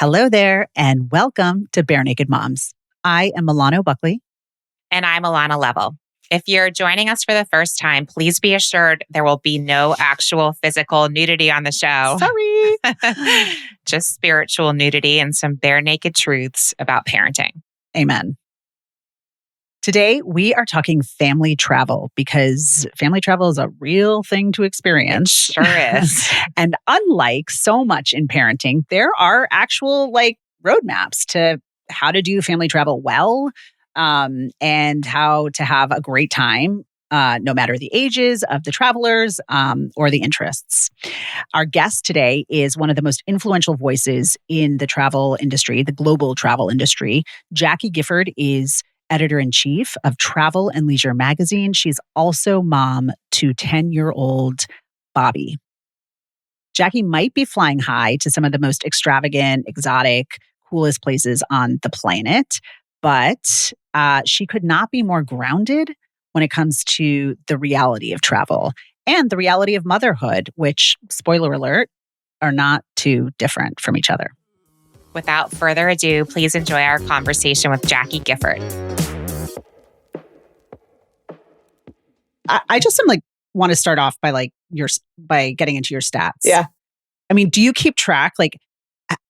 Hello there, and welcome to Bare Naked Moms. I am Milano Buckley. And I'm Alana Level. If you're joining us for the first time, please be assured there will be no actual physical nudity on the show. Sorry. Just spiritual nudity and some bare naked truths about parenting. Amen. Today, we are talking family travel because family travel is a real thing to experience. It sure is. And unlike so much in parenting, there are actual roadmaps to how to do family travel well, and how to have a great time, no matter the ages of the travelers or the interests. Our guest today is one of the most influential voices in the travel industry, the global travel industry. Jacqui Gifford is editor-in-chief of Travel and Leisure magazine. She's also mom to 10-year-old Bobby. Jacqui might be flying high to some of the most extravagant, exotic, coolest places on the planet, but she could not be more grounded when it comes to the reality of travel and the reality of motherhood, which, spoiler alert, are not too different from each other. Without further ado, please enjoy our conversation with Jacqui Gifford. I just want to start off by by getting into your stats. Yeah. I mean, do you keep track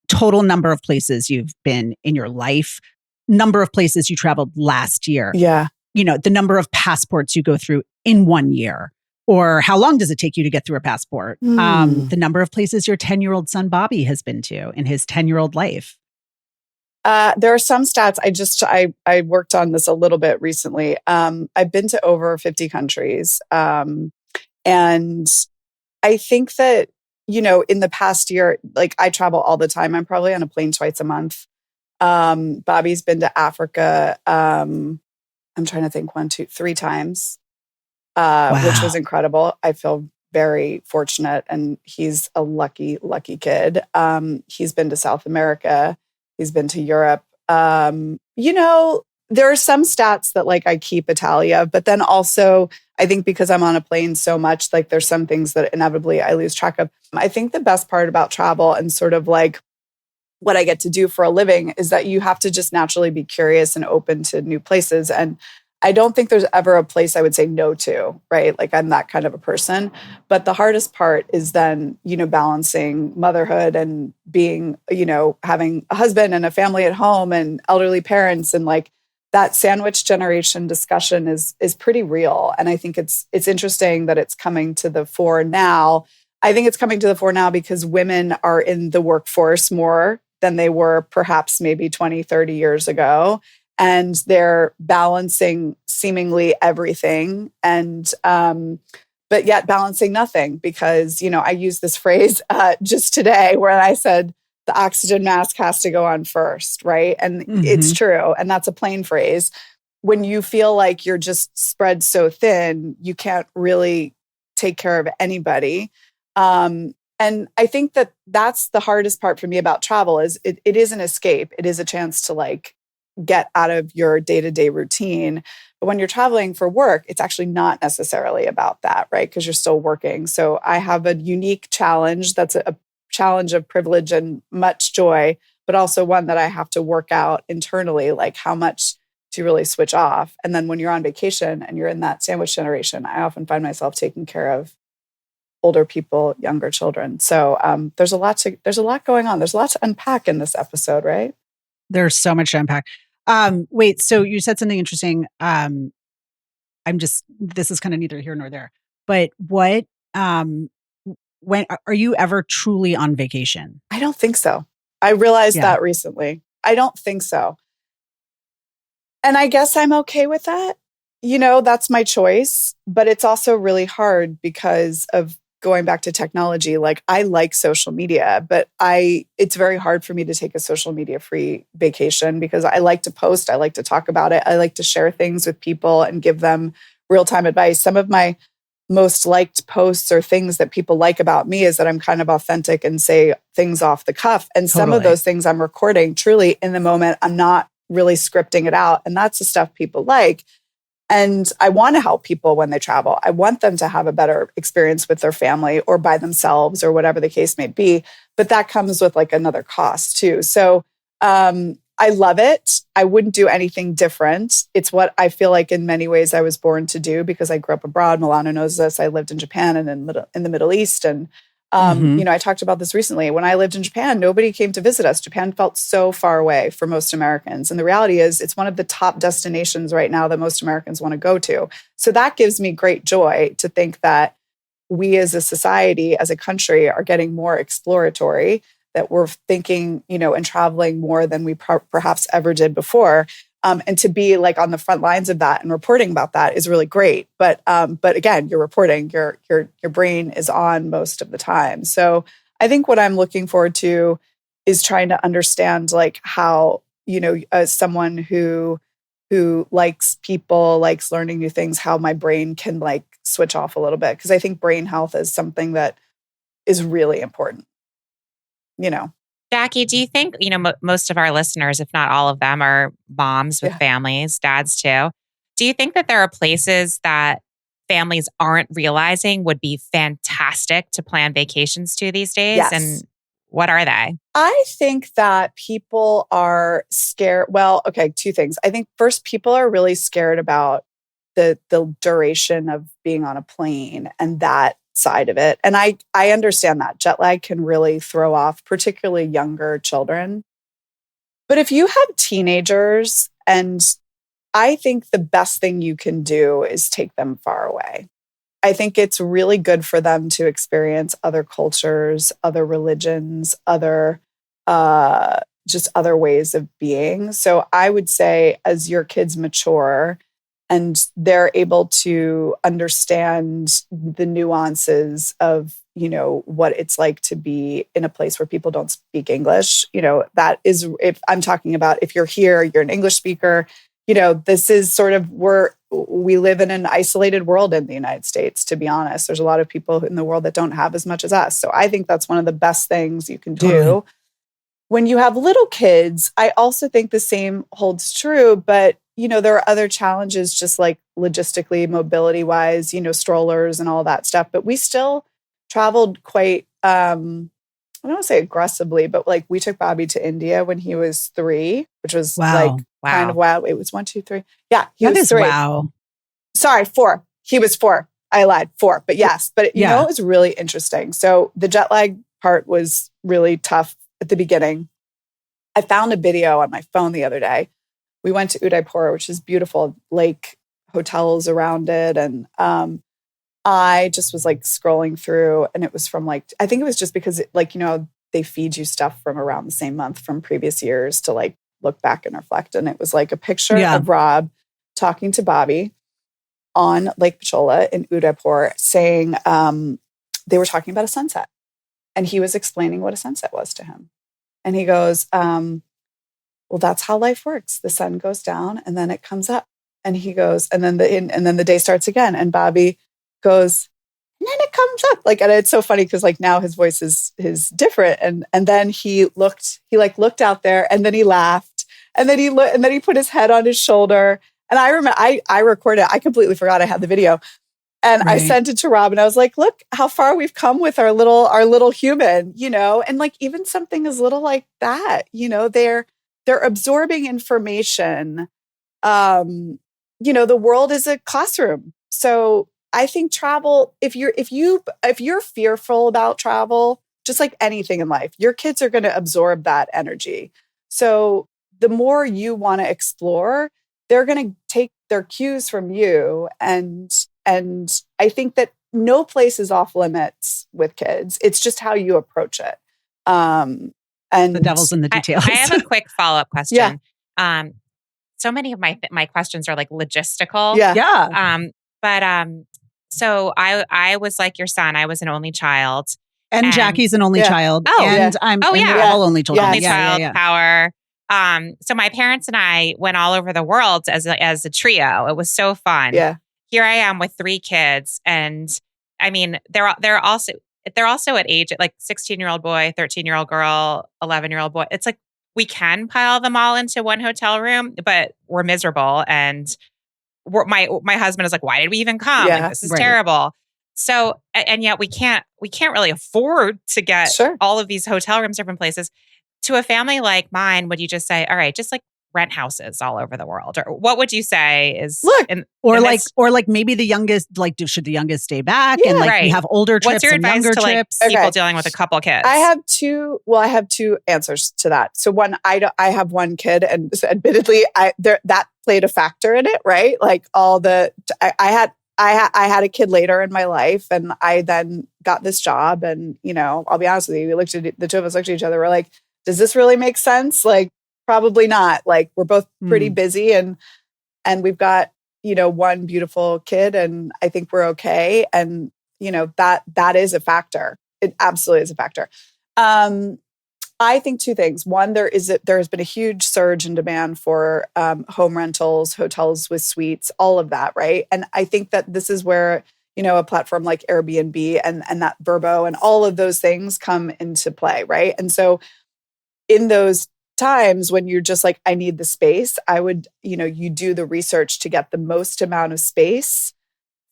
total number of places you've been in your life, number of places you traveled last year? Yeah. The number of passports you go through in 1 year, or how long does it take you to get through a passport? The number of places your 10-year-old son Bobby has been to in his 10-year-old life. There are some stats. I worked on this a little bit recently. I've been to over 50 countries. And I think that, in the past year, I travel all the time. I'm probably on a plane twice a month. Bobby's been to Africa. I'm trying to think 1, 2, 3 times. Wow. Which was incredible. I feel very fortunate, and he's a lucky, lucky kid. He's been to South America. He's been to Europe. There are some stats that I keep a tally of, but then also I think because I'm on a plane so much, there's some things that inevitably I lose track of. I think the best part about travel and sort of what I get to do for a living is that you have to just naturally be curious and open to new places. And I don't think there's ever a place I would say no to, right? I'm that kind of a person. But the hardest part is then, balancing motherhood and being, having a husband and a family at home and elderly parents, and that sandwich generation discussion is pretty real. And I think it's interesting that it's coming to the fore now. I think it's coming to the fore now because women are in the workforce more than they were perhaps maybe 20, 30 years ago. And they're balancing seemingly everything, and but yet balancing nothing, because I used this phrase just today where I said the oxygen mask has to go on first, right? And it's true, and that's a plain phrase. When you feel like you're just spread so thin, you can't really take care of anybody. And I think that that's the hardest part for me about travel is it is an escape. It is a chance to get out of your day-to-day routine. But when you're traveling for work, it's actually not necessarily about that, right? Because you're still working. So I have a unique challenge that's a challenge of privilege and much joy, but also one that I have to work out internally, how much to really switch off. And then when you're on vacation and you're in that sandwich generation, I often find myself taking care of older people, younger children. So there's a lot going on. There's a lot to unpack in this episode, right? There's so much to unpack. Wait, so you said something interesting. This is kind of neither here nor there, but when are you ever truly on vacation? I don't think so. I realized that recently. I don't think so. And I guess I'm okay with that. That's my choice, but it's also really hard because of going back to technology. I like social media, but it's very hard for me to take a social media free vacation because I like to post. I like to talk about it. I like to share things with people and give them real-time advice. Some of my most liked posts or things that people like about me is that I'm kind of authentic and say things off the cuff. And some of those things I'm recording truly in the moment. I'm not really scripting it out. And that's the stuff people like. And I want to help people when they travel. I want them to have a better experience with their family or by themselves or whatever the case may be. But that comes with like another cost too. So I love it. I wouldn't do anything different. It's what I feel like in many ways I was born to do because I grew up abroad. Milano knows this. I lived in Japan and in the Middle East. And I talked about this recently. When I lived in Japan, nobody came to visit us. Japan felt so far away for most Americans. And the reality is it's one of the top destinations right now that most Americans want to go to. So that gives me great joy to think that we as a society, as a country, are getting more exploratory, that we're thinking, and traveling more than we perhaps ever did before. And to be like on the front lines of that and reporting about that is really great. But again, you're reporting, your brain is on most of the time. So I think what I'm looking forward to is trying to understand like how, as someone who likes people, likes learning new things, how my brain can like switch off a little bit. Because I think brain health is something that is really important. Jacqui, do you think, most of our listeners, if not all of them, are moms with families, dads too. Do you think that there are places that families aren't realizing would be fantastic to plan vacations to these days? Yes. And what are they? I think that people are scared. Well, okay, two things. I think first, people are really scared about the duration of being on a plane and that side of it. And I understand that jet lag can really throw off particularly younger children. But if you have teenagers, and I think the best thing you can do is take them far away. I think it's really good for them to experience other cultures, other religions, just other ways of being. So I would say as your kids mature, and they're able to understand the nuances of, what it's like to be in a place where people don't speak English. That is, if I'm talking about if you're here, you're an English speaker, this is sort of we live in an isolated world in the United States, to be honest. There's a lot of people in the world that don't have as much as us. So I think that's one of the best things you can do. Totally. When you have little kids, I also think the same holds true, but there are other challenges just like logistically, mobility wise, strollers and all that stuff. But we still traveled quite, I don't want to say aggressively, but like we took Bobby to India when he was 3, which was kind of wow. It was 1, 2, 3. Yeah, he was 3. Wow. Sorry, 4. He was 4. I lied, 4. But yes, but it was really interesting. So the jet lag part was really tough at the beginning. I found a video on my phone the other day. We went to Udaipur, which is beautiful, lake, hotels around it. And I just was like scrolling through, and it was from I think it was just because they feed you stuff from around the same month from previous years to like look back and reflect. And it was like a picture of Rob talking to Bobby on Lake Pichola in Udaipur saying they were talking about a sunset. And he was explaining what a sunset was to him. And he goes, well, that's how life works. The sun goes down and then it comes up. And he goes, and then the day starts again. And Bobby goes, and then it comes up. And it's so funny because now his voice is different. And then he looked out there, and then he laughed, and then he put his head on his shoulder. And I remember I recorded. I completely forgot I had the video. And I sent it to Rob, and I was like, look how far we've come with our little human, and even something as little like that, they're absorbing information. The world is a classroom. So I think travel, if you're fearful about travel, just like anything in life, your kids are going to absorb that energy. So the more you want to explore, they're going to take their cues from you. And I think that no place is off limits with kids. It's just how you approach it. And the devil's in the details. I have a quick follow-up question. Yeah. So many of my questions are like logistical. Yeah. So I was like your son. I was an only child. And Jacqui's an only child. Oh, and yeah. I'm we're all only children. Only child power. So my parents and I went all over the world as a trio. It was so fun. Yeah. Here I am with 3 kids, and I mean they're also at age like 16-year-old boy, 13-year-old girl, 11-year-old boy. It's like we can pile them all into one hotel room, but we're miserable, and my husband is like, why did we even come? Like, this is terrible. So, and yet we can't really afford to get all of these hotel rooms, different places. To a family like mine, would you just say, all right, just like rent houses all over the world? Or what would you say is or maybe the youngest, should the youngest stay back and you have older trips? What's your and advice younger to trips? People dealing with a couple kids? I have two answers to that. So one, I have one kid, and admittedly, that played a factor in it, right? Like I had a kid later in my life, and I then got this job, and I'll be honest with you, the two of us looked at each other, we're like, does this really make sense? Like, probably not. Like, we're both pretty busy, and we've got, one beautiful kid, and I think we're okay. And, that is a factor. It absolutely is a factor. I think two things. One, there has been a huge surge in demand for home rentals, hotels with suites, all of that, right? And I think that this is where, a platform like Airbnb and that Vrbo and all of those things come into play, right? And so in those times when you're just like, I need the space, I would, you do the research to get the most amount of space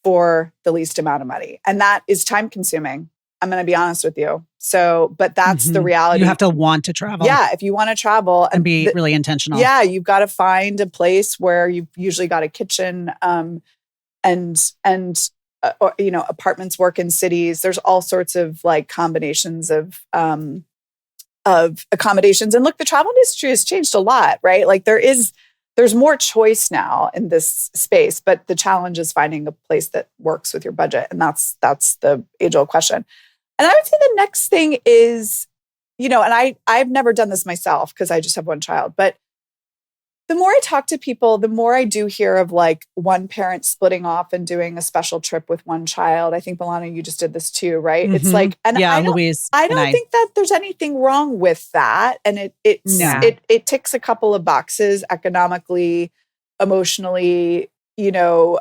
for the least amount of money. And that is time consuming. I'm going to be honest with you. So, but that's the reality. You have to want to travel. Yeah. If you want to travel and be really intentional. Yeah. You've got to find a place where you've usually got a kitchen, or, apartments work in cities. There's all sorts of like combinations of accommodations. And look, the travel industry has changed a lot, right? Like there's more choice now in this space, but the challenge is finding a place that works with your budget. And that's the age-old question. And I would say the next thing is, and I've never done this myself because I just have one child, but the more I talk to people, the more I do hear of like one parent splitting off and doing a special trip with one child. I think, Milana, you just did this too, right? It's like, and Louise, I don't think that there's anything wrong with that. And it ticks a couple of boxes economically, emotionally,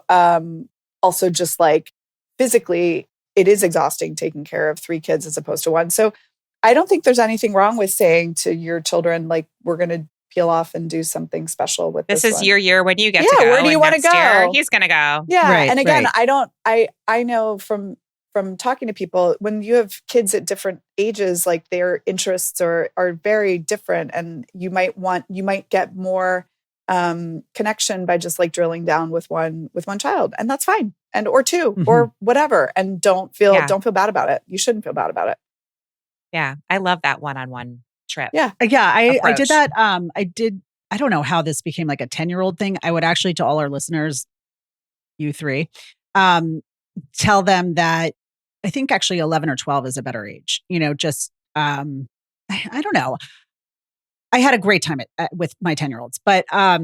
also just like physically, it is exhausting taking care of 3 kids as opposed to one. So I don't think there's anything wrong with saying to your children, like, we're going to peel off and do something special with this is one. Your year when you get to go. Where do you want to go? He's going to go. Yeah. Right, and again, I know from talking to people, when you have kids at different ages, like their interests are very different, and you might get more connection by just like drilling down with one child, and that's fine. And or 2 or whatever. And don't feel bad about it. You shouldn't feel bad about it. Yeah. I love that one-on-one trip. Yeah. I did that. I don't know how this became like a 10-year-old thing. I would actually, to all our listeners, you 3, tell them that I think actually 11 or 12 is a better age. I don't know. I had a great time with my 10-year-olds, but I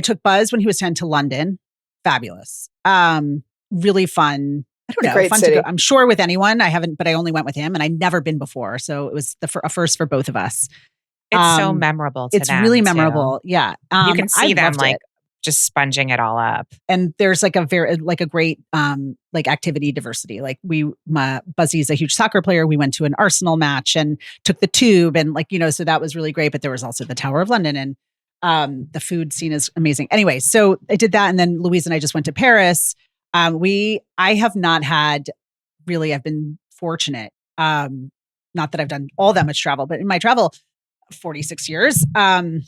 took Buzz when he was 10 to London. Fabulous. Really fun. I don't know. Great fun city. to go. I'm sure with anyone. I haven't, but I only went with him, and I'd never been before. So it was a first for both of us. It's so memorable to them. It's really memorable. Yeah. You can see them like just sponging it all up. And there's like a great like activity diversity. Like Buzzy's a huge soccer player. We went to an Arsenal match and took the tube, and so that was really great. But there was also the Tower of London, and the food scene is amazing. Anyway, so I did that, and then Louise and I just went to Paris. I have not had really, I've been fortunate. Not that I've done all that much travel, but in my travel 46 years, I've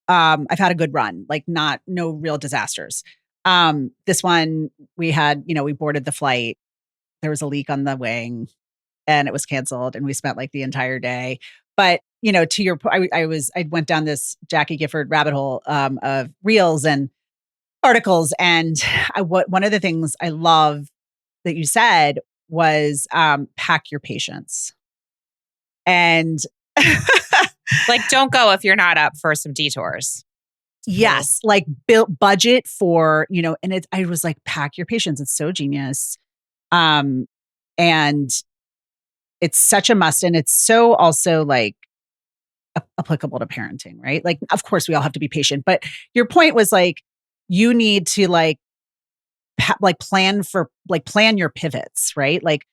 had a good run, like no real disasters. This one we had, we boarded the flight. There was a leak on the wing and it was canceled, and we spent like the entire day. But, to your point, I went down this Jacqui Gifford rabbit hole, of reels and articles. And one of the things I love that you said was, pack your patience. And like, don't go if you're not up for some detours. Yes. Like build budget for, and I was like, pack your patience. It's so genius. And it's such a must. And it's so also like applicable to parenting, right? Like, of course we all have to be patient, but your point was like, you need to plan your pivots, right? Like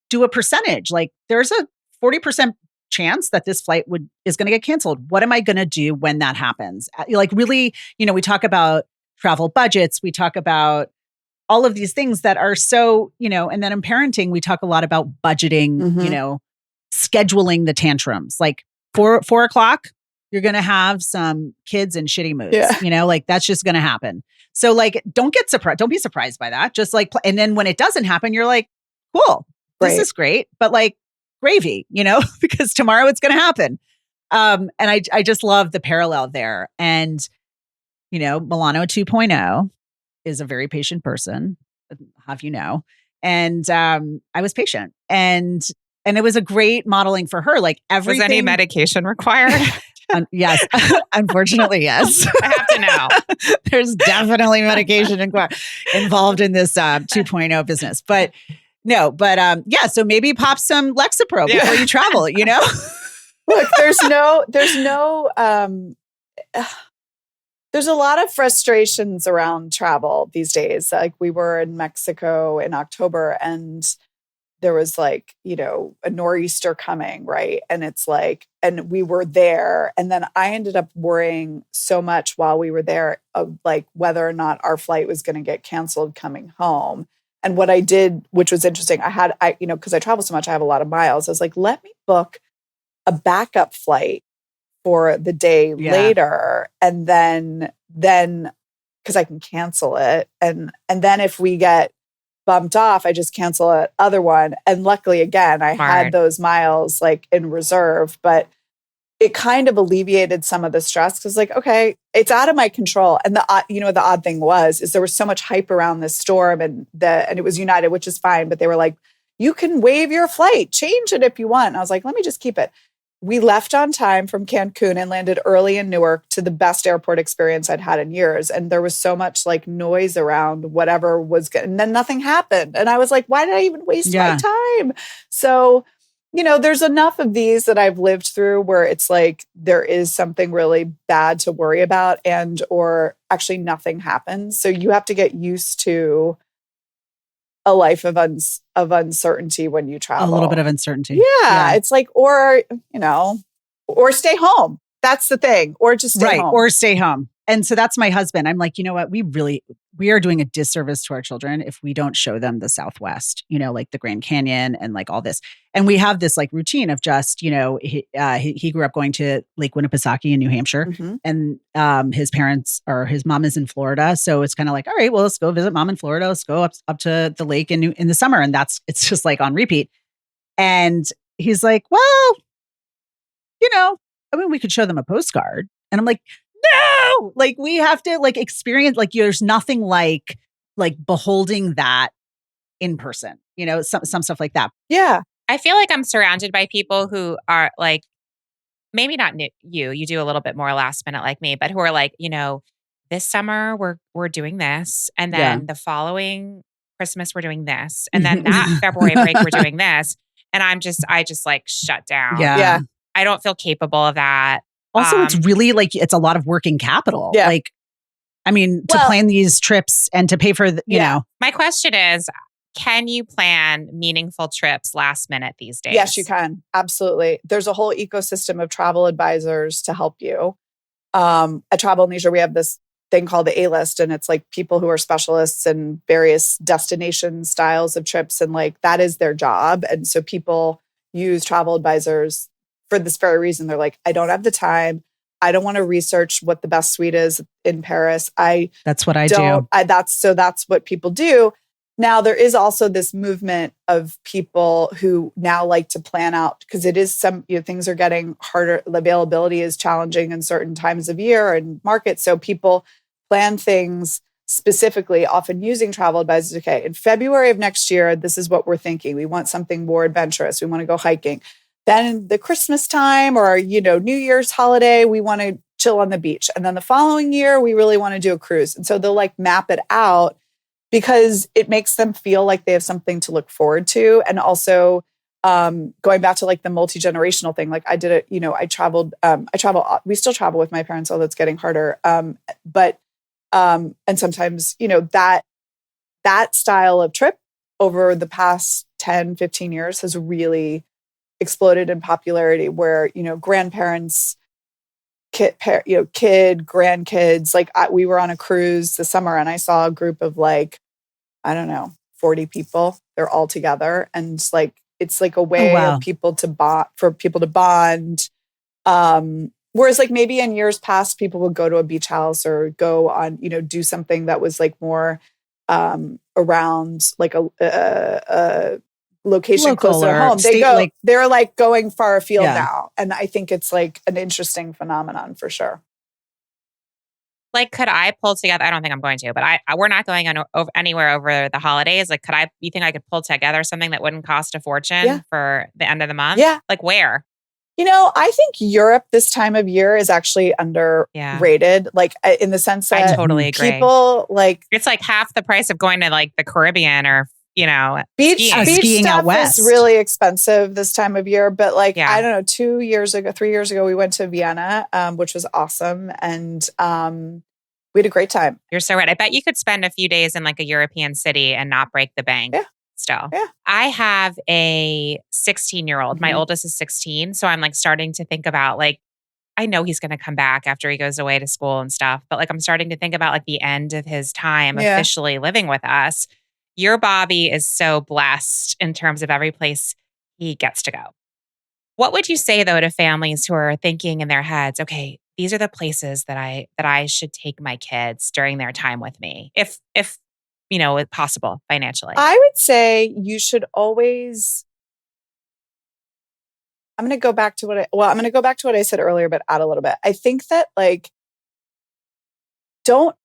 do a percentage. Like there's a 40% chance that this flight is going to get canceled. What am I going to do when that happens? Like really, we talk about travel budgets, we talk about all of these things that are so, and then in parenting, we talk a lot about budgeting, scheduling the tantrums. Like 4:00, you're going to have some kids in shitty moods, like that's just going to happen. So like, don't get surprised. Don't be surprised by that. Just like, and then when it doesn't happen, you're like, cool, this is great. But like gravy, because tomorrow it's going to happen. And I just love the parallel there. And, Milano 2.0 is a very patient person, have and I was patient. And it was a great modeling for her. Like everything. Was any medication required? Yes. Unfortunately, yes. I have to know. There's definitely medication involved in this 2.0 business. But no, so maybe pop some Lexapro before you travel, Look, there's a lot of frustrations around travel these days. Like we were in Mexico in October and there was like, a nor'easter coming, right? And it's like, and we were there. And then I ended up worrying so much while we were there of like whether or not our flight was going to get canceled coming home. And what I did, which was interesting, because I travel so much, I have a lot of miles. I was like, let me book a backup flight for the day later. And then because I can cancel it. And then if we get bumped off, I just cancel that other one. And luckily, again, I had those miles like in reserve, but it kind of alleviated some of the stress because like, okay, it's out of my control. And the odd thing is there was so much hype around this storm and it was United, which is fine. But they were like, you can waive your flight, change it if you want. And I was like, let me just keep it. We left on time from Cancun and landed early in Newark to the best airport experience I'd had in years. And there was so much like noise around whatever was good. And then nothing happened. And I was like, why did I even waste my time? So, there's enough of these that I've lived through where it's like there is something really bad to worry about or actually nothing happens. So you have to get used to a life of uncertainty when you travel. A little bit of uncertainty. Yeah. It's like, or stay home. That's the thing. Or just stay home. Or stay home. And so that's my husband. I'm like, you know what? We are doing a disservice to our children if we don't show them the Southwest, like the Grand Canyon and like all this. And we have this like routine of just, he grew up going to Lake Winnipesaukee in New Hampshire and his mom is in Florida. So it's kind of like, all right, well, let's go visit mom in Florida. Let's go up to the lake in the summer. And it's just like on repeat. And he's like, well, we could show them a postcard. And I'm like, no, like we have to like experience, like there's nothing like beholding that in person, some stuff like that. Yeah. I feel like I'm surrounded by people who are like, maybe not you do a little bit more last minute like me, but who are like, this summer we're doing this. And then the following Christmas, we're doing this. And then that February break, we're doing this. And I just like shut down. Yeah. I don't feel capable of that. Also, it's really like, it's a lot of working capital. Yeah. Like, to plan these trips and to pay for, you know. My question is, can you plan meaningful trips last minute these days? Yes, you can. Absolutely. There's a whole ecosystem of travel advisors to help you. At Travel & Leisure, we have this thing called the A-list, and it's like people who are specialists in various destination styles of trips. And like, that is their job. And so people use travel advisors for this very reason. They're like, I don't have the time. I don't want to research what the best suite is in Paris. That's what I do. That's what people do. Now, there is also this movement of people who now like to plan out because it is things are getting harder. The availability is challenging in certain times of year and markets. So people plan things specifically, often using travel advisors. Okay, in February of next year, this is what we're thinking. We want something more adventurous. We want to go hiking. Then the Christmas time or, New Year's holiday, we want to chill on the beach. And then the following year, we really want to do a cruise. And so they'll like map it out because it makes them feel like they have something to look forward to. And also going back to like the multi-generational thing, like I did it, we still travel with my parents, although it's getting harder. And sometimes, that style of trip over the past 10, 15 years has really exploded in popularity where, grandparents, grandkids, like we were on a cruise this summer and I saw a group of like, I don't know, 40 people. They're all together. And like, it's like a way of people to bond. Whereas like maybe in years past, people would go to a beach house or go on, do something that was like more around like a location close to home. They're like going far afield now. And I think it's like an interesting phenomenon for sure. Like, could I pull together? I don't think I'm going to, but we're not going anywhere over the holidays. Like, you think I could pull together something that wouldn't cost a fortune for the end of the month? Yeah. Like where? I think Europe this time of year is actually underrated. Like in the sense that I totally agree. People like it's like half the price of going to like the Caribbean or beach skiing stuff out west is really expensive this time of year. But like Yeah. I don't know, 3 years ago, we went to Vienna, which was awesome, and we had a great time. You're so right. I bet you could spend a few days in like a European city and not break the bank. Yeah. Still. Yeah. I have a 16-year-old. My oldest is 16. So I'm like starting to think about like, I know he's going to come back after he goes away to school and stuff, but like I'm starting to think about like the end of his time officially living with us. Your Bobby is so blessed in terms of every place he gets to go. What would you say though to families who are thinking in their heads, okay, these are the places that I should take my kids during their time with me, if if possible financially? I would say you should always. I'm going to go back to what I said earlier, but add a little bit. I think that like, don't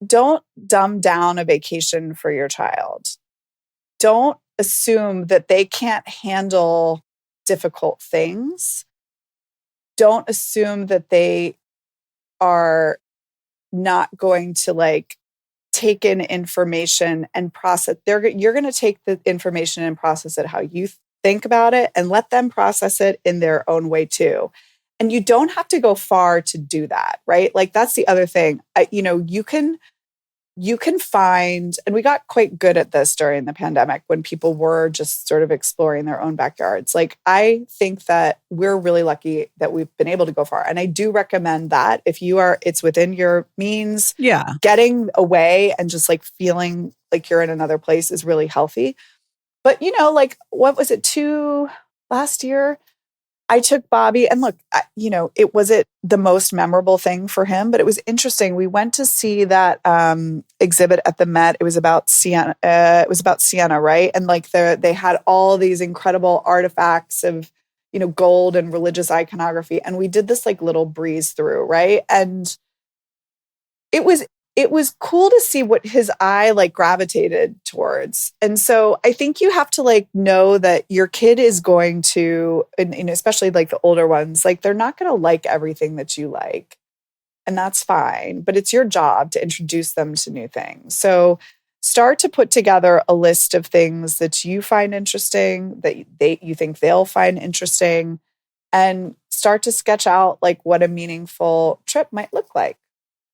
dumb down a vacation for your child. Don't assume that they can't handle difficult things. Don't assume that they are not going to like take in information and process. You're going to take the information and process it how you think about it, and let them process it in their own way too. And you don't have to go far to do that, right? Like that's the other thing. You can find, and we got quite good at this during the pandemic when people were just sort of exploring their own backyards. Like I think that we're really lucky that we've been able to go far. And I do recommend that if it's within your means, getting away and just like feeling like you're in another place is really healthy. But like what was it, last year? I took Bobby, and look, it wasn't the most memorable thing for him, but it was interesting. We went to see that exhibit at the Met. It was about Sienna. Right? And like they had all these incredible artifacts of, gold and religious iconography, and we did this like little breeze through, right? And it was cool to see what his eye like gravitated towards. And so I think you have to like know that your kid is going to, and especially like the older ones, like they're not going to like everything that you like. And that's fine, but it's your job to introduce them to new things. So start to put together a list of things that you find interesting, that you think they'll find interesting, and start to sketch out like what a meaningful trip might look like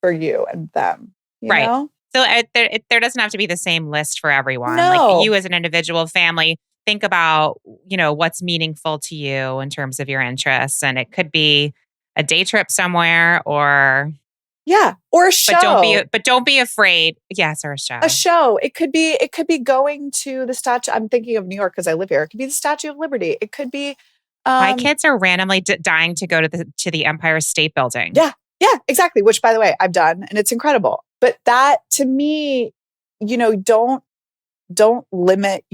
for you and them. You know? So there doesn't have to be the same list for everyone. No. Like you as an individual family, think about, what's meaningful to you in terms of your interests. And it could be a day trip somewhere or a show. But don't be afraid. Yes, or a show. A show. It could be going to the statue. I'm thinking of New York because I live here. It could be the Statue of Liberty. It could be my kids are randomly dying to go to the Empire State Building. Yeah, exactly. Which, by the way, I've done, and it's incredible. But that, to me, don't limit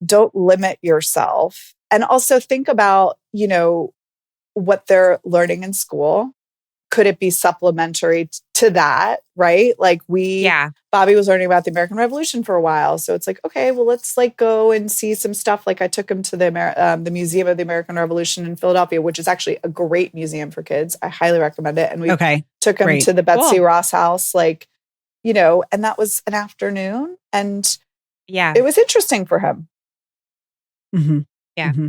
don't limit yourself, and also think about what they're learning in school. Could it be supplementary to that, right? Like Bobby was learning about the American Revolution for a while. So it's like, okay, well, let's like go and see some stuff. Like I took him to the Museum of the American Revolution in Philadelphia, which is actually a great museum for kids. I highly recommend it. And we took him to the Betsy Ross house, and that was an afternoon. And it was interesting for him. Mm-hmm. Yeah. Mm-hmm.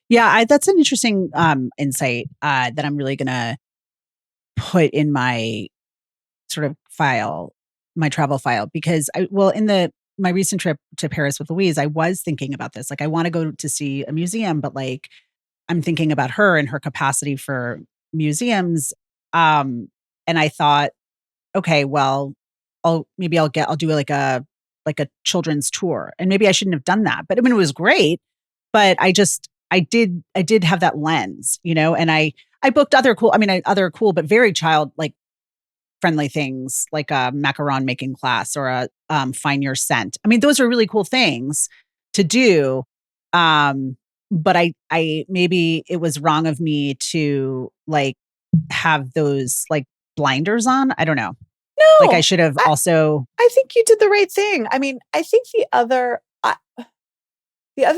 Yeah. That's an interesting insight that I'm really going to put in my sort of file, my travel file, because in the my recent trip to Paris with Louise, I was thinking about this. Like, I want to go to see a museum, but like, I'm thinking about her and her capacity for museums. And I thought, okay, well, I'll do like a children's tour, and maybe I shouldn't have done that. But I mean, it was great. But I did have that lens, and I booked other cool, but very child like friendly things, like a macaron making class or a find your scent. I mean, those are really cool things to do. But I maybe it was wrong of me to like have those like blinders on. I don't know. No, like I should have also. I think you did the right thing. I mean, I think the other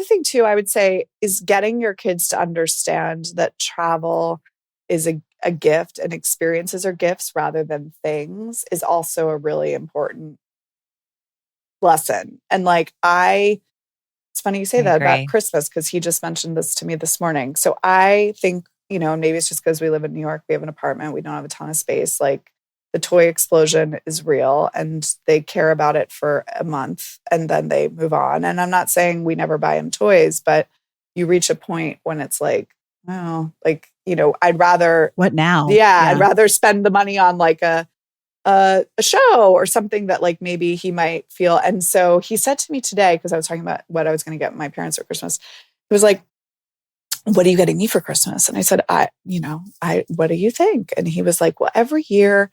thing too, I would say, is getting your kids to understand that travel is a gift and experiences are gifts rather than things is also a really important lesson. And like, it's funny you say that about Christmas, because he just mentioned this to me this morning. So I think, maybe it's just because we live in New York, we have an apartment, we don't have a ton of space. Like, the toy explosion is real and they care about it for a month and then they move on. And I'm not saying we never buy them toys, but you reach a point when it's like, oh, like, I'd rather. What now? Yeah. I'd rather spend the money on like a show or something that like maybe he might feel. And so he said to me today, because I was talking about what I was going to get my parents for Christmas, he was like, what are you getting me for Christmas? And I said, what do you think? And he was like, well, every year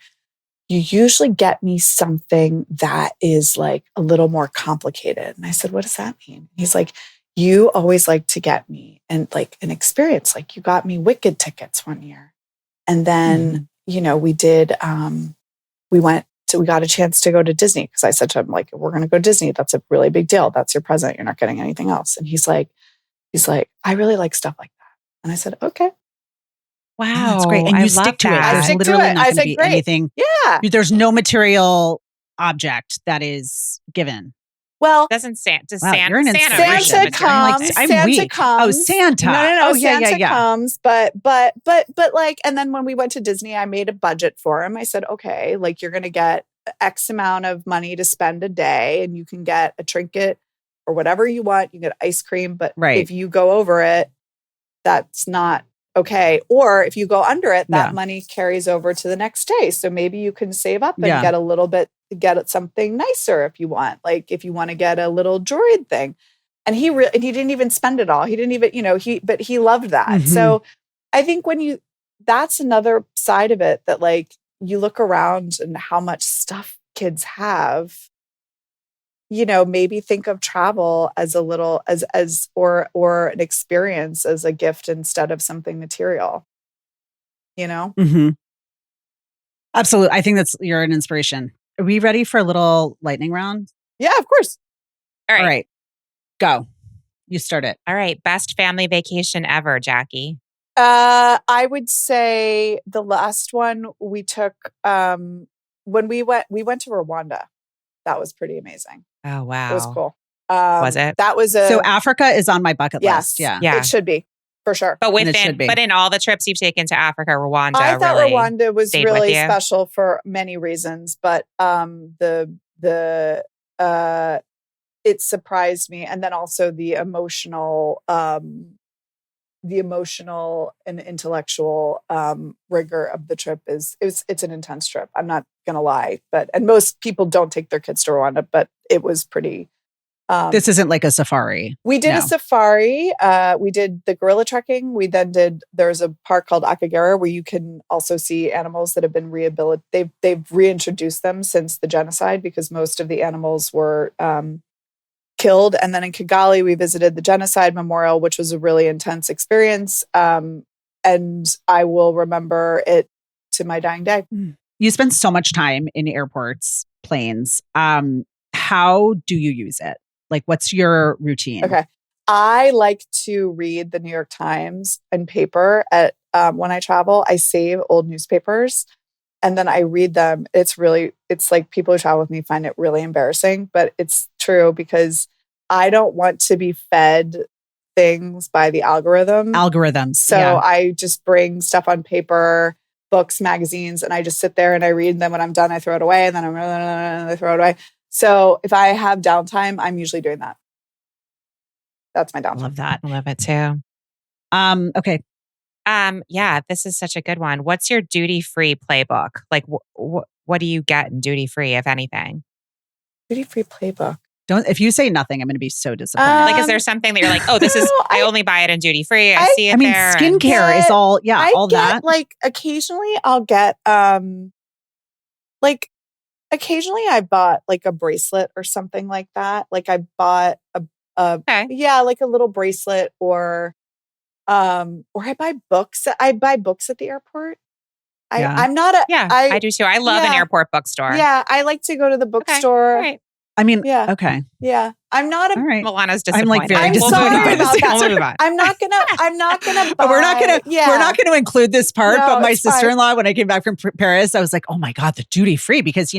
you usually get me something that is like a little more complicated. And I said, what does that mean? He's like, you always like to get me and like an experience. Like, you got me Wicked tickets one year. And then, we did, we got a chance to go to Disney, because I said to him, like, we're going to go to Disney. That's a really big deal. That's your present. You're not getting anything else. And he's like, I really like stuff like that. And I said, okay. Wow. Oh, that's great. And you stick to it. That. There's literally not going to be anything. Yeah. There's no material object that is given. Well, doesn't Santa? You're an Santa comes. Santa comes. Oh, Santa. No. Oh, Santa comes. But like, and then when we went to Disney, I made a budget for him. I said, okay, like, you're going to get X amount of money to spend a day, and you can get a trinket or whatever you want. You get ice cream, but if you go over it, that's not okay. Or if you go under it, that money carries over to the next day. So maybe you can save up and get a little bit, get something nicer if you want. Like, if you want to get a little droid thing. And he didn't even spend it all. He didn't even, but he loved that. Mm-hmm. So I think that's another side of it, that like, you look around and how much stuff kids have, maybe think of travel as a little, or an experience as a gift instead of something material, Mm-hmm. Absolutely. I think you're an inspiration. Are we ready for a little lightning round? Yeah, of course. All right. Go. You start it. All right. Best family vacation ever, Jacqui? I would say the last one we took, when we went to Rwanda. That was pretty amazing. Oh, wow. It was cool. Was it? That was So Africa is on my bucket list. Yeah. It should be, for sure. But in all the trips you've taken to Africa, Rwanda, I thought really Rwanda was really special for many reasons, but it surprised me, and then also the emotional and intellectual rigor of the trip it's an intense trip. I'm not gonna lie, and most people don't take their kids to Rwanda, but it was pretty. This isn't like a safari. We did a safari. We did the gorilla trekking. We then there's a park called Akagera where you can also see animals that have been rehabilitated. They've reintroduced them since the genocide, because most of the animals were killed. And then in Kigali, we visited the Genocide Memorial, which was a really intense experience. And I will remember it to my dying day. You spend so much time in airports, planes. How do you use it? Like, what's your routine? Okay. I like to read the New York Times and paper when I travel. I save old newspapers and then I read them. It's like people who travel with me find it really embarrassing, but it's true, because I don't want to be fed things by the algorithms. So I just bring stuff on paper, books, magazines, and I just sit there and I read them. When I'm done, I throw it away, and then I throw it away. So if I have downtime, I'm usually doing that. That's my downtime. Love that. I love it too. Okay. Yeah, this is such a good one. What's your duty-free playbook? Like, what do you get in duty-free, if anything? Duty-free playbook. If you say nothing, I'm going to be so disappointed. Like, is there something that you're like, oh, this is, I only buy it in duty-free. I see it there. Skincare is all, all that. Like, occasionally I'll get, like, occasionally I bought like a bracelet or something like that. Like I bought like a little bracelet or I buy books. I buy books at the airport. I'm not a, I do too. I love an airport bookstore. Yeah. I like to go to the bookstore. Right. I mean, okay. Yeah. I'm not a, all right. Milana's disappointed. I'm like very disappointed about that. I'm not gonna buy. We're not gonna include this part, No, but my it's fine. sister-in-law, when I came back from Paris, I was like, oh my God, the duty free, because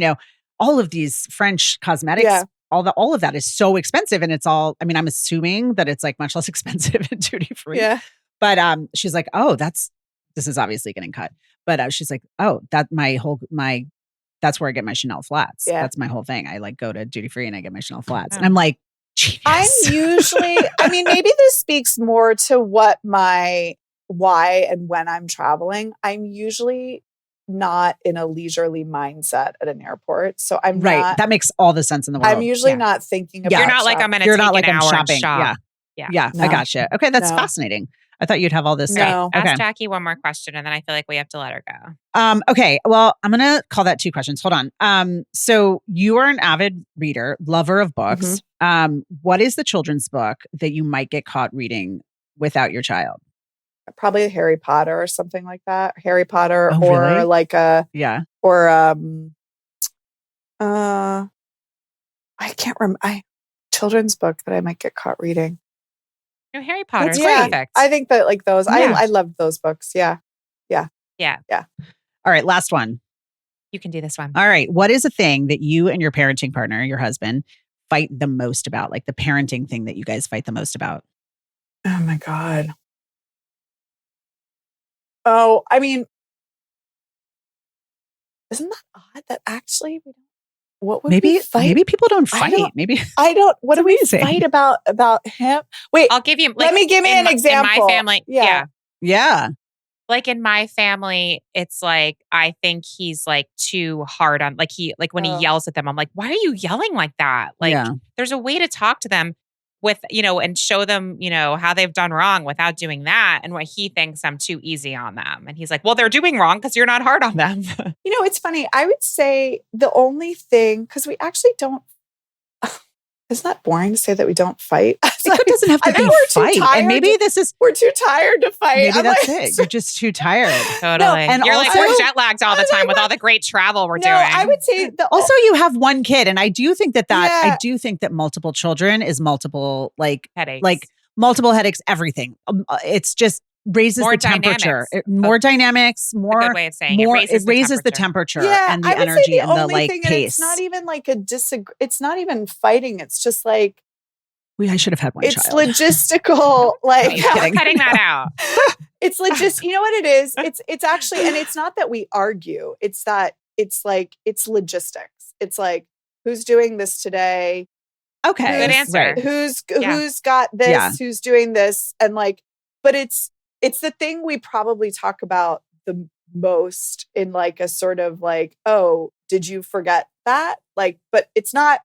all of these French cosmetics, all of that is so expensive. And it's all, I mean, I'm assuming that it's like much less expensive in duty free. Yeah. But she's like, oh, this is obviously getting cut. But she's like, oh, that's where I get my Chanel flats. Yeah. That's my whole thing. I like go to duty free and I get my Chanel flats. And I'm like, genius. I'm usually, I mean, maybe this speaks more to what why and when I'm traveling. I'm usually not in a leisurely mindset at an airport. So I'm not, that makes all the sense in the world. I'm usually not thinking about You're not like, I'm going to take an hour and shop. Yeah. No. I gotcha. Okay. That's fascinating. I thought you'd have all this stuff. Ask Okay. Jacqui one more question, and then I feel like we have to let her go. Okay. Well, I'm going to call that 2 questions. Hold on. So you are an avid reader, lover of books. Mm-hmm. What is the children's book that you might get caught reading without your child? Probably Harry Potter or something like that. Harry Potter or really? Like a, or, I can't remember. Children's book that I might get caught reading. Harry Potter is perfect. I think that like those, I loved those books. Yeah. All right. Last one. You can do this one. All right. What is a thing that you and your parenting partner, your husband, fight the most about? Like the parenting thing that you guys fight the most about? Oh my God. Oh, I mean, isn't that odd that actually we don't, what would we fight? Maybe people don't fight. What do we fight about him? Wait, I'll give you, give me an example. In my family. Yeah. Like in my family, it's like, I think he's like too hard on, like when he yells at them, I'm like, why are you yelling like that? Like there's a way to talk to them with, and show them, how they've done wrong without doing that. And what he thinks I'm too easy on them. And he's like, well, they're doing wrong because you're not hard on them. It's funny. I would say the only thing, because we actually don't, isn't that boring to say that we don't fight? It doesn't have to be fight. And maybe we're too tired to fight. Maybe that's it. You're just too tired. Totally. No, and you're also, like, we're jet lagged all the time with all the great travel we're doing. I would say also you have one kid. And I do think I do think that multiple children is multiple headaches. Like multiple headaches, everything. It's just raises more the temperature. More dynamics, more. A good way of saying it raises the temperature yeah, and the energy and the like pace. It's not even like it's not even fighting. It's just like I should have had one child. It's logistical. Like cutting that out. It's you know what it is? It's actually, and it's not that we argue. It's that it's logistics. It's like, who's doing this today? Okay. Good answer. Right. Who's got this? Yeah. Who's doing this? And but it's the thing we probably talk about the most in like a sort of like, oh, did you forget that? Like, but it's not.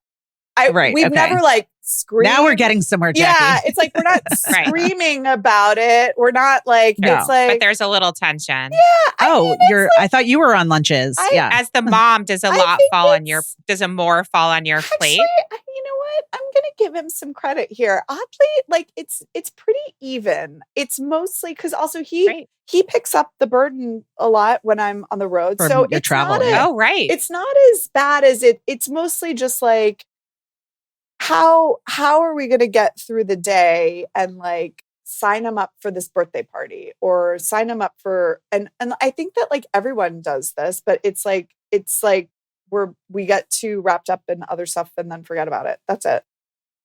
We've never screamed. Now we're getting somewhere, Jacqui. Yeah, it's like we're not screaming about it. We're not like it's like. But there's a little tension. Yeah. I thought you were on lunches. As the mom, does more fall on your plate? You know what? I'm gonna give him some credit here. Oddly, it's pretty even. It's mostly because also he picks up the burden a lot when I'm on the road. So it's traveling. It's not as bad as it. It's mostly just like. How are we going to get through the day and sign them up for this birthday party or sign them up for and I think that everyone does this, but it's like we get too wrapped up in other stuff and then forget about it. That's it.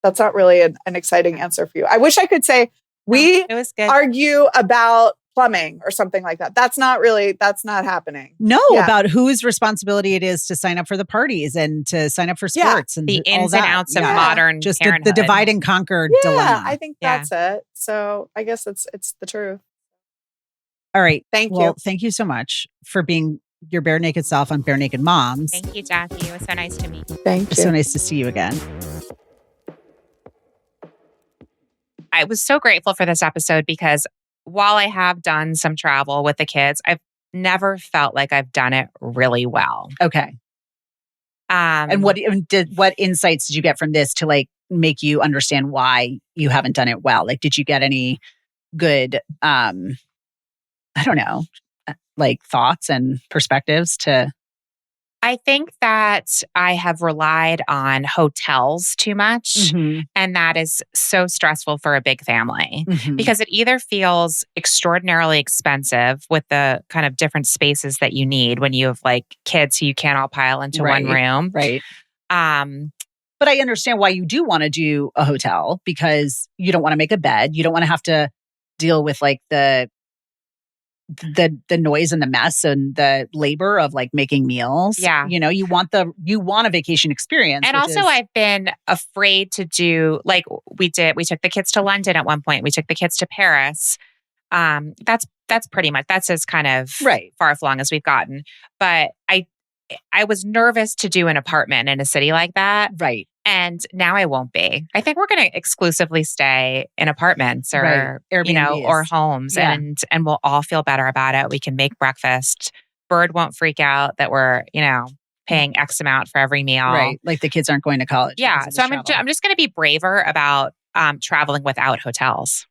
That's not really an exciting answer for you. I wish I could say we argue about plumbing or something like that. That's not happening. No, about whose responsibility it is to sign up for the parties and to sign up for sports and the all ins that. and outs of modern just parenthood. the divide and conquer dilemma. I think that's it. So I guess it's the truth. All right. Thank you. Thank you so much for being your bare naked self on Bare Naked Moms. Thank you, Jacqui. It was so nice to meet you. Thank you. It's so nice to see you again. I was so grateful for this episode because while I have done some travel with the kids, I've never felt like I've done it really well. Okay. And what insights did you get from this to like make you understand why you haven't done it well? Like, did you get any good, I don't know, like thoughts and perspectives to? I think that I have relied on hotels too much. Mm-hmm. And that is so stressful for a big family Mm-hmm. because it either feels extraordinarily expensive with the kind of different spaces that you need when you have like kids who you can't all pile into one room. Right. But I understand why you do want to do a hotel because you don't want to make a bed. You don't want to have to deal with like the noise and the mess and the labor of like making meals. Yeah. You know, you want a vacation experience. And also I've been afraid to do like we took the kids to London at one point. We took the kids to Paris. That's pretty much, that's as kind of far flung as we've gotten. But I was nervous to do an apartment in a city like that. Right. And now I won't be. I think we're going to exclusively stay in apartments or, or homes and we'll all feel better about it. We can make breakfast. Bird won't freak out that we're, paying X amount for every meal. Right. Like the kids aren't going to college. Yeah. So I'm just going to be braver about traveling without hotels.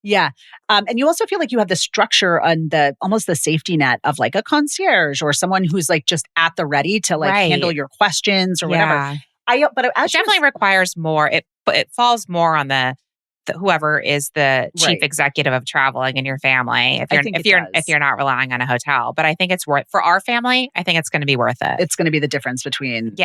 Yeah. And you also feel like you have the structure and almost the safety net of like a concierge or someone who's like just at the ready to like handle your questions or whatever. But it definitely requires more. It falls more on the whoever is the chief executive of traveling in your family. If you're not relying on a hotel, but I think it's worth for our family. I think it's going to be worth it. It's going to be the difference between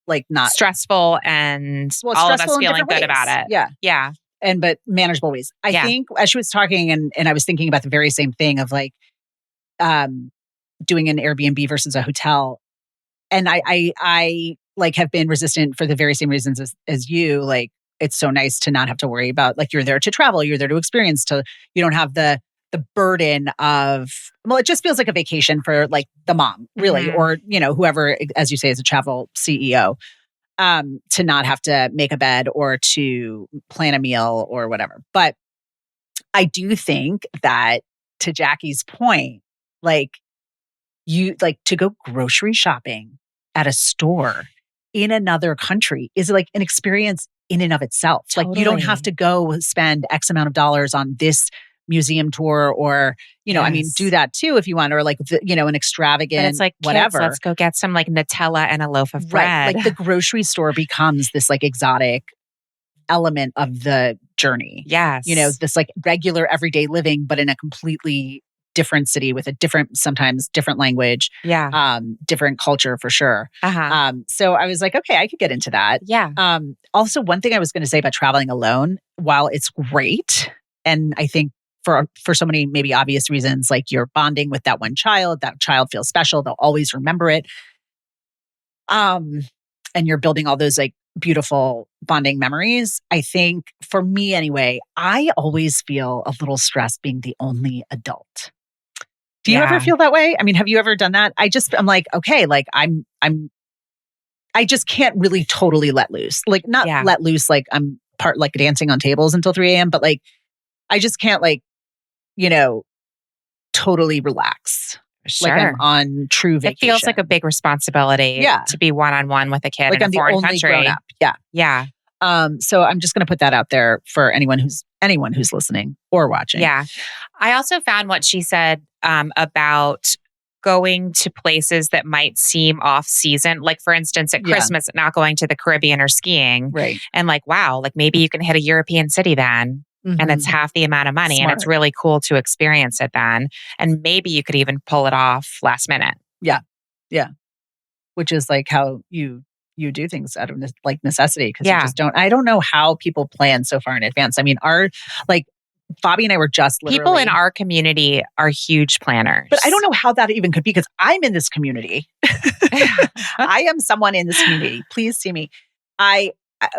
like not stressful and all of us feeling good about it. Yeah, yeah, but manageable ways. I think as she was talking, and I was thinking about the very same thing of like doing an Airbnb versus a hotel, and I like have been resistant for the very same reasons as you. Like, it's so nice to not have to worry about like you're there to travel, you're there to experience. You don't have the burden of, well, it just feels like a vacation for like the mom, really, or whoever, as you say, is a travel CEO, to not have to make a bed or to plan a meal or whatever. But I do think that, to Jacqui's point, like you like to go grocery shopping at a store in another country is like an experience in and of itself. Totally. Like you don't have to go spend X amount of dollars on this museum tour or, I mean, do that too if you want, or like, an extravagant, but it's like, whatever. Kids, let's go get some like Nutella and a loaf of bread. Right. Like the grocery store becomes this like exotic element of the journey. Yes. This like regular everyday living, but in a completely different city with a sometimes different language. Yeah. Different culture for sure. Uh-huh. So I was like, okay, I could get into that. Yeah. Also, one thing I was going to say about traveling alone, while it's great, and I think for so many maybe obvious reasons, like you're bonding with that one child, that child feels special, they'll always remember it. And you're building all those like beautiful bonding memories. I think for me anyway, I always feel a little stressed being the only adult. Do you ever feel that way? I mean, have you ever done that? I'm like, okay, like I just can't really totally let loose. Like not let loose, like I'm like dancing on tables until 3 a.m., but like, I just can't like, totally relax. Sure. Like I'm on true vacation. It feels like a big responsibility to be one-on-one with a kid like in I'm a foreign the only country. Grown up. Yeah. Yeah. So I'm just going to put that out there for anyone who's listening or watching. Yeah. I also found what she said about going to places that might seem off season. Like for instance, at Christmas, not going to the Caribbean or skiing. Right. And like, wow, like maybe you can hit a European city then. Mm-hmm. And it's half the amount of money. Smart. And it's really cool to experience it then. And maybe you could even pull it off last minute. Yeah. Yeah. Which is like how you do things out of like necessity. Cause you just I don't know how people plan so far in advance. I mean, Bobby and I were just People literally. in our community are huge planners. But I don't know how that even could be because I'm in this community. I am someone in this community. Please see me.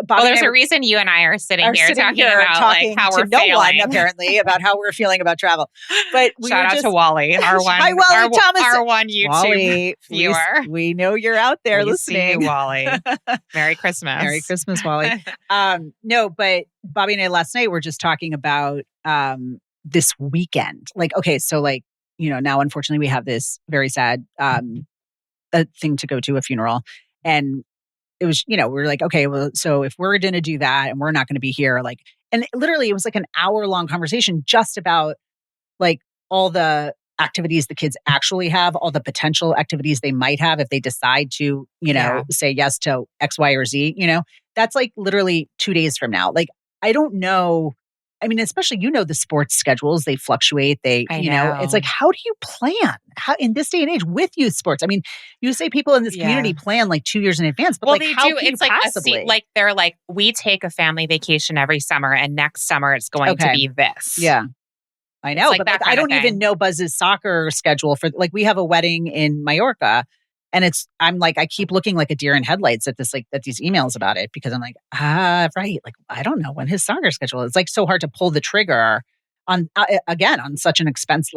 Well, there's a reason you and I are sitting here talking about like how we're no failing. one apparently about how we're feeling about travel. But shout out to Wally, our one, hi, Wally Thomas, our one YouTube Wally, viewer. We know you're out there we listening. See you, Wally. Merry Christmas. Merry Christmas, Wally. No, but Bobby and I last night were just talking about this weekend. Like, okay, so like, now unfortunately we have this very sad thing to go to, a funeral. And it was, we're like, okay, well, so if we're going to do that and we're not going to be here, like, and literally it was like an hour-long conversation just about like all the activities the kids actually have, all the potential activities they might have if they decide to, say yes to X, Y, or Z, that's like literally 2 days from now. Like, I don't know. I mean, especially, the sports schedules, they fluctuate. It's like, how do you plan in this day and age with youth sports? I mean, you say people in this community plan like 2 years in advance, but they how do. Can it's you like possibly? They're like, we take a family vacation every summer and next summer it's going to be this. Yeah. I know, like but I don't even know Buzz's soccer schedule for we have a wedding in Mallorca. And I'm like, I keep looking like a deer in headlights at these emails about it because I'm like, right. Like, I don't know when his soccer schedule is. It's like so hard to pull the trigger on, again, on such an expense.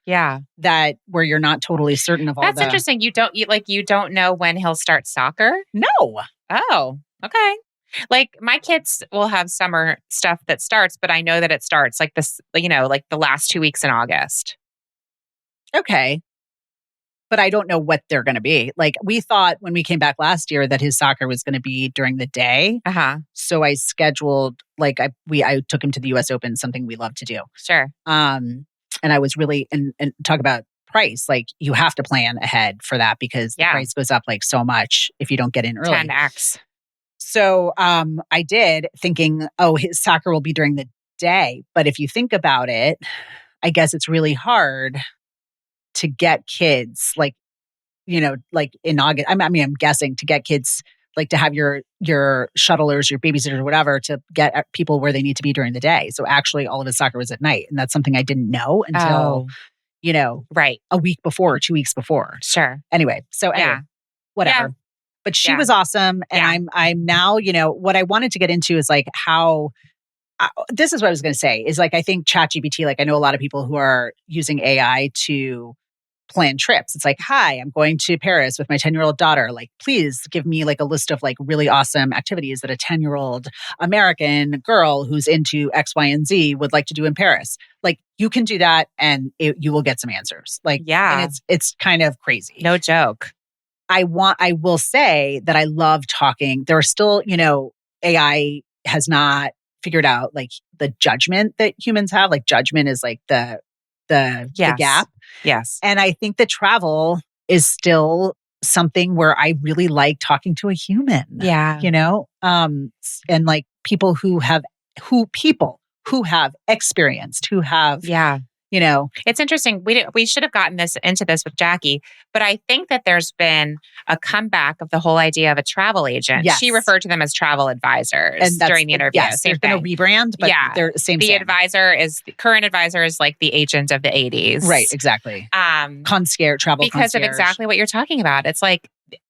Yeah. That where you're not totally certain of all That's interesting. You don't know when he'll start soccer? No. Oh, okay. Like my kids will have summer stuff that starts, but I know that it starts like this, like the last 2 weeks in August. Okay. But I don't know what they're going to be. Like we thought when we came back last year that his soccer was going to be during the day. So I scheduled, I took him to the US Open, something we love to do. Sure. And I was really, and talk about price, like you have to plan ahead for that because the price goes up like so much if you don't get in early. 10x. So I did thinking, his soccer will be during the day. But if you think about it, I guess it's really hard to get kids like in August. I'm guessing to get kids like to have your shuttlers, your babysitters, or whatever to get people where they need to be during the day. So actually all of his soccer was at night. And that's something I didn't know until, right. a week before or 2 weeks before. Sure. Anyway, whatever. Yeah. But she was awesome. And I'm now, what I wanted to get into is like how, this is what I was going to say is like, I think ChatGPT, like I know a lot of people who are using AI to plan trips. It's like, hi, I'm going to Paris with my 10-year-old daughter. Like, please give me like a list of like really awesome activities that a 10-year-old American girl who's into X, Y, and Z would like to do in Paris. Like you can do that and you will get some answers. Like, and it's kind of crazy. No joke. I will say that I love talking. There are still, AI has not figured out like the judgment that humans have. Like judgment is like the gap. Yes. And I think that travel is still something where I really like talking to a human. Yeah. And like people who have experienced, who have it's interesting. We should have gotten into this with Jacqui, but I think that there's been a comeback of the whole idea of a travel agent. Yes. She referred to them as travel advisors during the interview. Yes, there's been a rebrand, but they're same. The current advisor is like the agent of the 80s. Right, exactly. Concierge, travel because concierge. Of exactly what you're talking about. It's like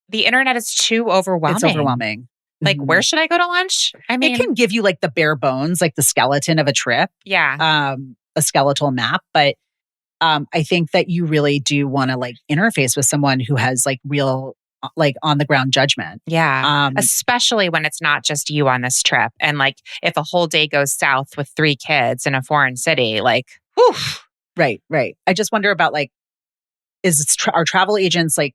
the internet is too overwhelming. It's overwhelming. Like, where should I go to lunch? I mean, it can give you like the bare bones, like the skeleton of a trip. Yeah. A skeletal map. But I think that you really do want to like interface with someone who has like real, like on the ground judgment. Yeah. Especially when it's not just you on this trip. And like if a whole day goes south with 3 kids in a foreign city, like, whew. Right. I just wonder about like, are travel agents like,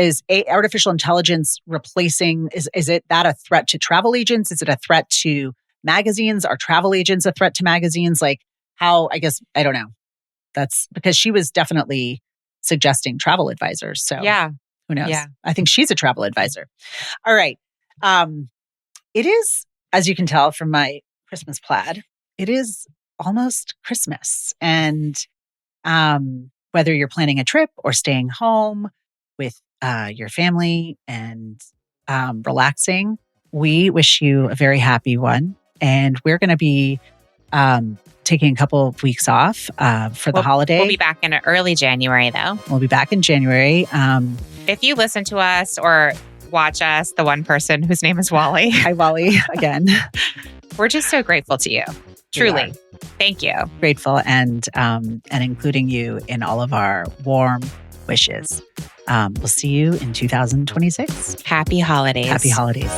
is artificial intelligence replacing, is it that a threat to travel agents? Is it a threat to magazines? Are travel agents a threat to magazines? Like how, I guess, I don't know. That's because she was definitely suggesting travel advisors. So who knows? Yeah. I think she's a travel advisor. All right. It is, as you can tell from my Christmas plaid, it is almost Christmas. And whether you're planning a trip or staying home with your family and relaxing, we wish you a very happy one. And we're going to be taking a couple of weeks off for the holiday. We'll be back in early January, though. We'll be back in January. If you listen to us or watch us, the one person whose name is Wally. Hi, Wally, again. We're just so grateful to you. Truly. Thank you. Grateful and including you in all of our warm wishes. We'll see you in 2026. Happy holidays. Happy holidays.